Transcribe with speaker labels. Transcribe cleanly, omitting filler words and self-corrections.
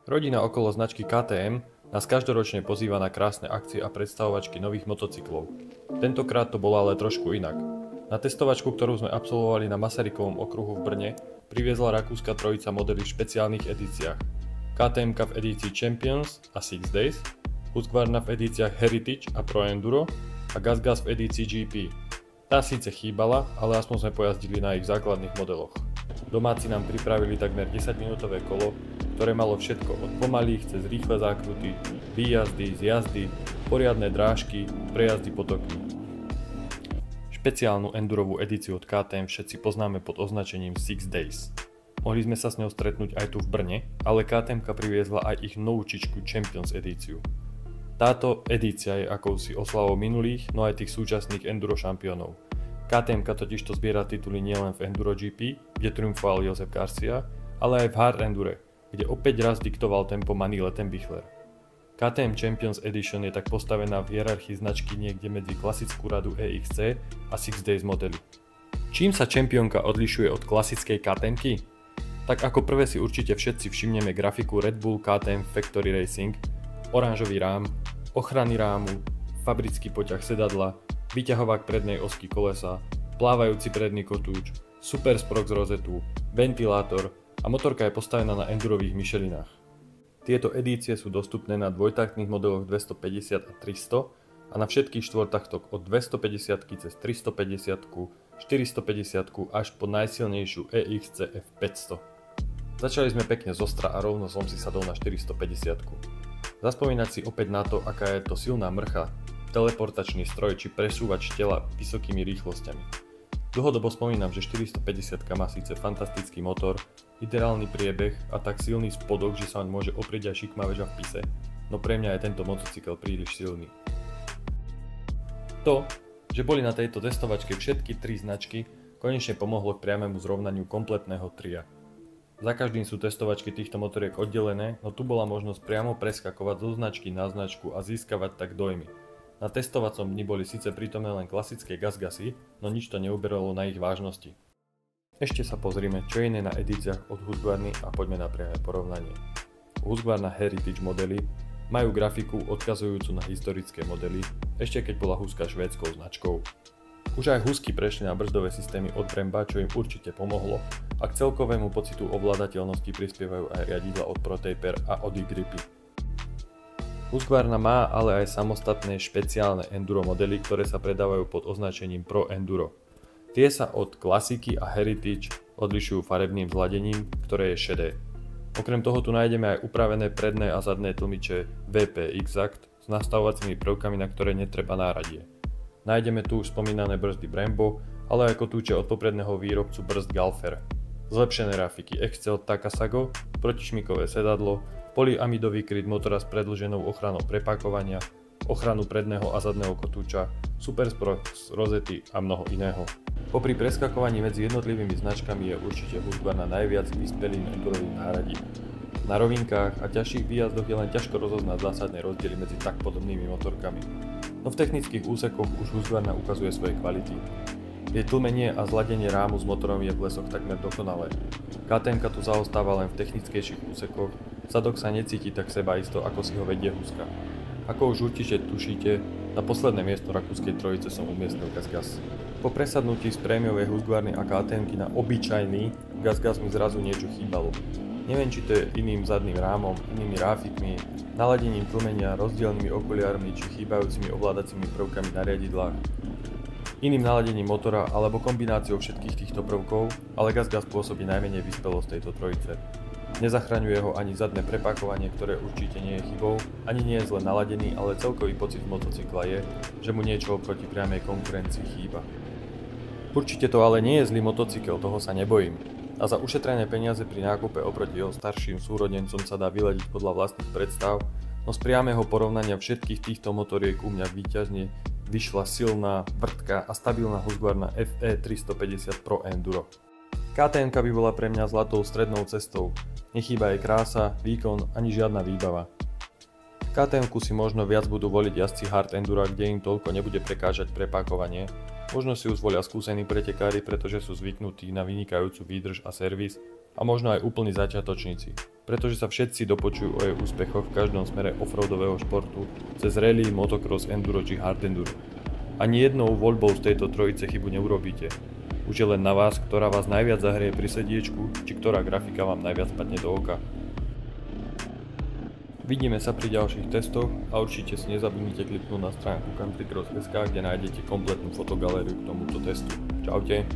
Speaker 1: Rodina okolo značky KTM nás každoročne pozýva na krásne akcie a predstavovačky nových motocyklov. Tentokrát to bolo ale trošku inak. Na testovačku, ktorú sme absolvovali na Masarykovom okruhu v Brne, priviezla rakúska trojica modely v špeciálnych edíciách. KTM-ka v edícii Champions a Six Days, Husqvarna v edíciách Heritage a Pro Enduro a GasGas v edícii GP. Tá síce chýbala, ale aspoň sme pojazdili na ich základných modeloch. Domáci nám pripravili takmer 10-minútové kolo, ktoré malo všetko od pomalých cez rýchle zákruty, výjazdy, zjazdy, poriadne drážky, prejazdy potokmi. Špeciálnu endurovú edíciu od KTM všetci poznáme pod označením Six Days. Mohli sme sa s ňou stretnúť aj tu v Brne, ale KTM-ka priviezla aj ich novúčičku Champions edíciu. Táto edícia je akousi oslavou minulých, no aj tých súčasných enduro šampiónov. KTM-ka totižto zbiera tituly nielen v Enduro GP, kde triumfoval Josef Garcia, ale aj v Hard Endure, kde opäť raz diktoval tempo Manile Tembichler. KTM Champions Edition je tak postavená v hierarchii značky niekde medzi klasickú radu EXC a Six Days modely. Čím sa Championka odlišuje od klasickej KTM-ky? Tak ako prvé si určite všetci všimneme grafiku Red Bull KTM Factory Racing, oranžový rám, ochrany rámu, fabrický poťah sedadla, výťahovák prednej osky kolesa, plávajúci predný kotúč, super sprok z rozetu, ventilátor a motorka je postavená na endurových Michelinách. Tieto edície sú dostupné na dvojtaktných modeloch 250 a 300 a na všetkých štvortaktoch od 250 cez 350, 450 až po najsilnejšiu EXC F500. Začali sme pekne zostra a rovno som si sadol na 450. Zaspomínať si opäť na to, aká je to silná mrcha, teleportačný stroj či presúvač tela vysokými rýchlosťami. Dlhodobo spomínam, že 450 má síce fantastický motor, ideálny priebeh a tak silný spodok, že sa môže oprieť aj šikmá väža v pise, no pre mňa je tento motocykel príliš silný. To, že boli na tejto testovačke všetky tri značky, konečne pomohlo k priamému zrovnaniu kompletného tria. Za každým sú testovačky týchto motoriek oddelené, no tu bola možnosť priamo preskakovať zo značky na značku a získavať tak dojmy. Na testovacom dni boli síce prítomné len klasické GasGasy, no nič to neuberalo na ich vážnosti. Ešte sa pozrime, čo je iné na edíciách od Husqvarny a poďme na priame porovnanie. Husqvarna Heritage modely majú grafiku odkazujúcu na historické modely, ešte keď bola Huska švédskou značkou. Už aj Husky prešli na brzdové systémy od Bremba, čo im určite pomohlo, a k celkovému pocitu ovládateľnosti prispievajú aj riadidla od ProTaper a od Gripy. Husqvarna má ale aj samostatné špeciálne enduro modely, ktoré sa predávajú pod označením Pro Enduro. Tie sa od klasiky a Heritage odlišujú farebným zladením, ktoré je šedé. Okrem toho tu nájdeme aj upravené predné a zadné tlmiče VP Exact s nastavovacími prvkami, na ktoré netreba náradie. Nájdeme tu už spomínané brzdy Brembo, ale aj kotúče od popredného výrobcu brzd Galfer. Zlepšené grafiky XC od Takasago, protišmykové sedadlo, polyamidový kryt motora s predĺženou ochranou prepakovania, ochranu predného a zadného kotúča, super sprok z rozety a mnoho iného. Popri preskakovaní medzi jednotlivými značkami je určite Husqvarna najviac vyspelým endurovým náradím. Na rovinkách a ťažších výjazdoch je len ťažko rozoznať zásadné rozdiely medzi tak podobnými motorkami. No v technických úsekoch už Husqvarna ukazuje svoje kvality. Jej tlmenie a zladenie rámu s motorom je v lesoch takmer dokonalé. KTM-ka tu zaostáva len v technickejších úsekoch, zadok sa necíti tak sebaisto, ako si ho vedie Huska. Ako už určite tušíte, na posledné miesto rakúskej trojice som umiestnil GasGas. Po presadnutí z prémiovej Husqvarny a KTM-ky na obyčajný GasGas mi zrazu niečo chýbalo. Neviem, či to je iným zadným rámom, inými ráfikmi, naladením tlmenia, rozdielnymi okuliármi či chýbajúcimi ovládacími prvkami na riadidlách, iným naladením motora alebo kombináciou všetkých týchto prvkov, ale GasGas pôsobí najmenej vyspelo z tejto trojice. Nezachraňuje ho ani zadné prepakovanie, ktoré určite nie je chybou, ani nie je zle naladený, ale celkový pocit motocykla je, že mu niečo oproti priamej konkurencii chýba. Určite to ale nie je zlý motocykel, toho sa nebojím. A za ušetrené peniaze pri nákupe oproti jeho starším súrodencom sa dá vyladiť podľa vlastných predstav, no z priamého porovnania všetkých týchto motoriek u mňa víťazne vyšla silná, vrtka a stabilná Husqvarna FE 350 Pro Enduro. KTM-ka by bola pre mňa zlatou strednou cestou, nechýba jej krása, výkon ani žiadna výbava. KTM-ku si možno viac budú voliť jazdci Hard Endura, kde im toľko nebude prekážať prepákovanie. Možno si ju zvolia skúsení pretekári, pretože sú zvyknutí na vynikajúcu výdrž a servis, a možno aj úplní začiatočníci. pretože sa všetci dopočujú o jej úspechoch v každom smere offroadového športu, cez rally, motocross, enduro či hard enduro. Ani jednou voľbou z tejto trojice chybu neurobíte. Už je len na vás, ktorá vás najviac zahrie pri sediečku, či ktorá grafika vám najviac padne do oka. Vidíme sa pri ďalších testoch a určite si nezabudnite kliknúť na stránku countrycross.sk, kde nájdete kompletnú fotogalériu k tomuto testu. Čaute.